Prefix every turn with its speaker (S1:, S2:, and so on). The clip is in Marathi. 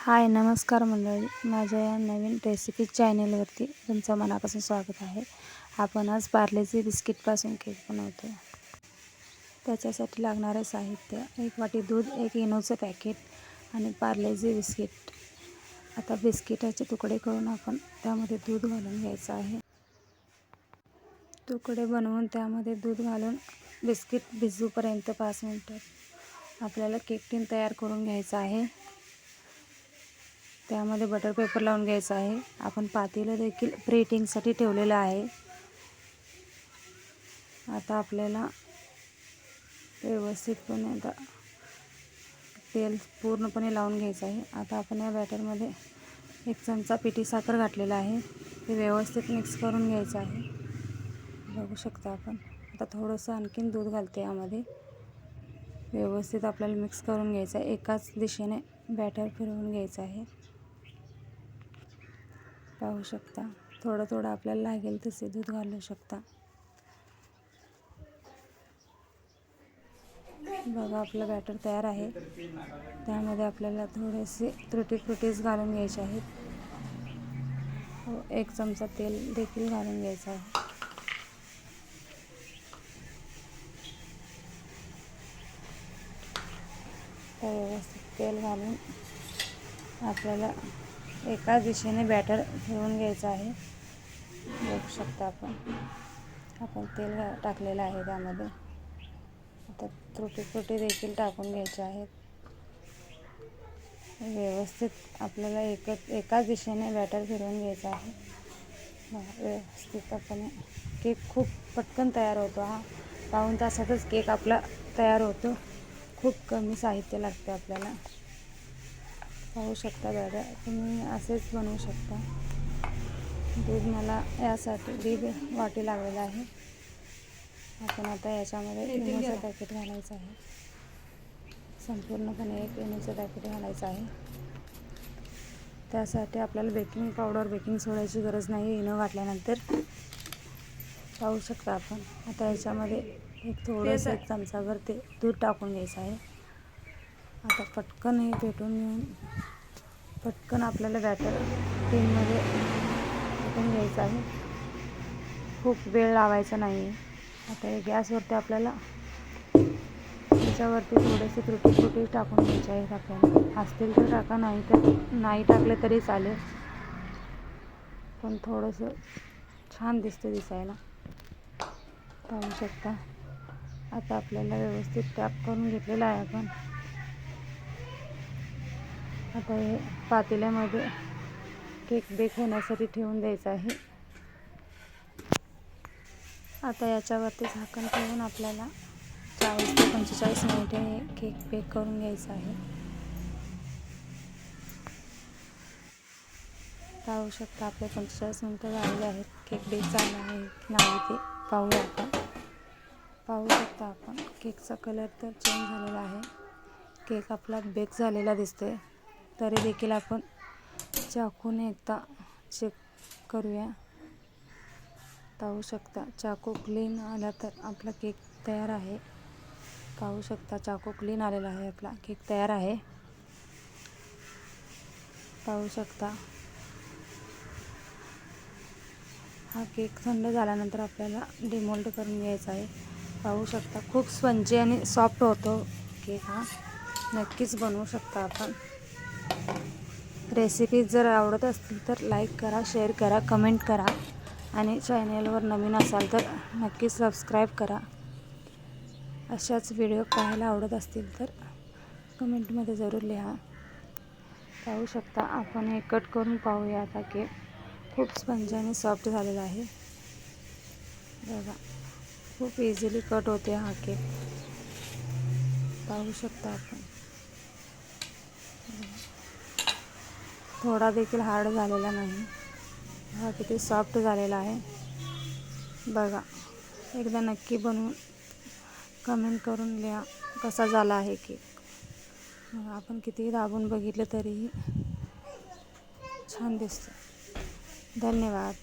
S1: हाय नमस्कार मंडळी, माझ्या या नवीन रेसिपी चॅनेलवरती तुमचं मनापासून स्वागत आहे. आपण आज पार्लेजी बिस्किटपासून केक बनवतो. त्याच्यासाठी लागणारे साहित्य: 1 वाटी दूध, 1 इनोचं पॅकेट आणि पार्लेजी बिस्किट. आता बिस्किटाचे तुकडे करून आपण त्यामध्ये दूध घालून घ्यायचं आहे. तुकडे बनवून त्यामध्ये दूध घालून बिस्किट भिजूपर्यंत 5 मिनिटात आपल्याला केक टीन तयार करून घ्यायचा आहे. त्यामध्ये बटर पेपर लावून घ्यायचा आहे. आपण पातेलं देखील प्रीहीटिंगसाठी ठेवलेलं आहे. आता आपल्याला व्यवस्थितपणे तेल पूर्णपणे लावून घ्यायचं आहे. आता आपण या बॅटरमध्ये 1 चमचा पिठी साखर घातलेला आहे. ते व्यवस्थित मिक्स करून घ्यायचं आहे. बघू शकता आपण. आता थोडंसं आणखीन दूध घालते यामध्ये. व्यवस्थित आपल्याला मिक्स करून घ्यायचं आहे. एकाच दिशेने बॅटर फिरवून घ्यायचं आहे. पाहू शकता, थोडं थोडं आपल्याला लागेल तसे दूध घालू शकता. बघा, आपलं बॅटर तयार आहे. त्यामध्ये आपल्याला थोडेसे तुटी फ्रुटीज घालून घ्यायचे आहेत. 1 चमचा तेल देखील घालून घ्यायचं आहे. तर व्यवस्थित तेल घालून आपल्याला एकाच दिशेने बॅटर फिरवून घ्यायचं आहे. बघू शकता आपण तेल टाकलेलं आहे त्यामध्ये. आता तुटी फ्रुटी देखील टाकून घ्यायचे आहेत. व्यवस्थित आपल्याला एकाच दिशेने बॅटर फिरवून घ्यायचं आहे. व्यवस्थितपणे केक खूप पटकन तयार होतो. हा पाऊण तासातच केक आपला तयार होतो. खूप कमी साहित्य लागते आपल्याला. पाहू शकता दादा, तुम्ही असेच बनवू शकता. दूध मला यासाठी 1.5 वाटी लागलेलं आहे. आपण आता याच्यामध्ये इनोचं पॅकेट घालायचं आहे. संपूर्णपणे 1 इनोचं पॅकेट घालायचं आहे. त्यासाठी आपल्याला बेकिंग पावडर, बेकिंग सोडाची गरज नाही इनो घातल्यानंतर. पाहू शकता आपण. आता याच्यामध्ये थोडंसं 1 चमचाभर ते दूध टाकून घ्यायचं आहे. आता पटकन हे पेटून घेऊन पटकन आपल्याला बॅटर टीनमध्ये टाकून घ्यायचं आहे. खूप वेळ लावायचा नाही आहे. आता हे गॅसवरती आपल्याला त्याच्यावरती थोडेसे तुटी फ्रुटी टाकून घ्यायचे आहेत. आपल्याला असतील तर टाका, नाही टाकले तरी चालेल, पण थोडंसं छान दिसतं दिसायला. पाहू शकता. आता आपल्याला व्यवस्थित टॅप करून घेतलेलं आहे आपण. आता हे पातेल्यामध्ये केक बेक होण्यासाठी ठेवून द्यायचं आहे. आता याच्यावरती झाकण ठेवून आपल्याला 40 ते 45 मिनिटे हे केक बेक करून घ्यायचं आहे. पाहू शकता आपले 45 मिनिटं झालेले आहेत. केक बेक झाला आहे की नाही ते पाहूया आपण. पाहू शकता आपण, केकचा कलर तर चेंज झालेला आहे. केक आपला बेक झालेला दिसतोय. तरी देखील आपण चाकूने एकदा चेक करूया. पाहू शकता, चाकू क्लीन आला तर आपला केक तयार आहे. पाहू शकता, चाकू क्लीन आलेला आहे. आपला केक तयार आहे. पाहू शकता. हा केक थंड झाल्यानंतर आपल्याला डिमोल्ड करून घ्यायचा आहे. पाहू शकता, खूप स्पंजी आणि सॉफ्ट होतो केक हा. नक्कीच बनवू शकता आपण. रेसिपी जर आवडत असतील तर लाईक करा, शेअर करा, कमेंट करा आणि चॅनेलवर नवीन असाल तर नक्की सबस्क्राईब करा. अशाच व्हिडिओ पाहायला आवडत असतील तर कमेंटमध्ये जरूर लिहा. पाहू शकता, आपण हे कट करून पाहूया आता. केक खूप स्पंजी आणि सॉफ्ट झालेला आहे. बघा, खूप इझिली कट होते हा केक. पाहू शकता आपण. थोडा देखील हार्ड झालेला नाही. हा किती सॉफ्ट झालेला आहे. बघा, एकदा नक्की बनवून कमेंट करून लिहा कसा झाला आहे केक. आपण कितीही दाबून बघितलं तरीही छान दिसतं. धन्यवाद.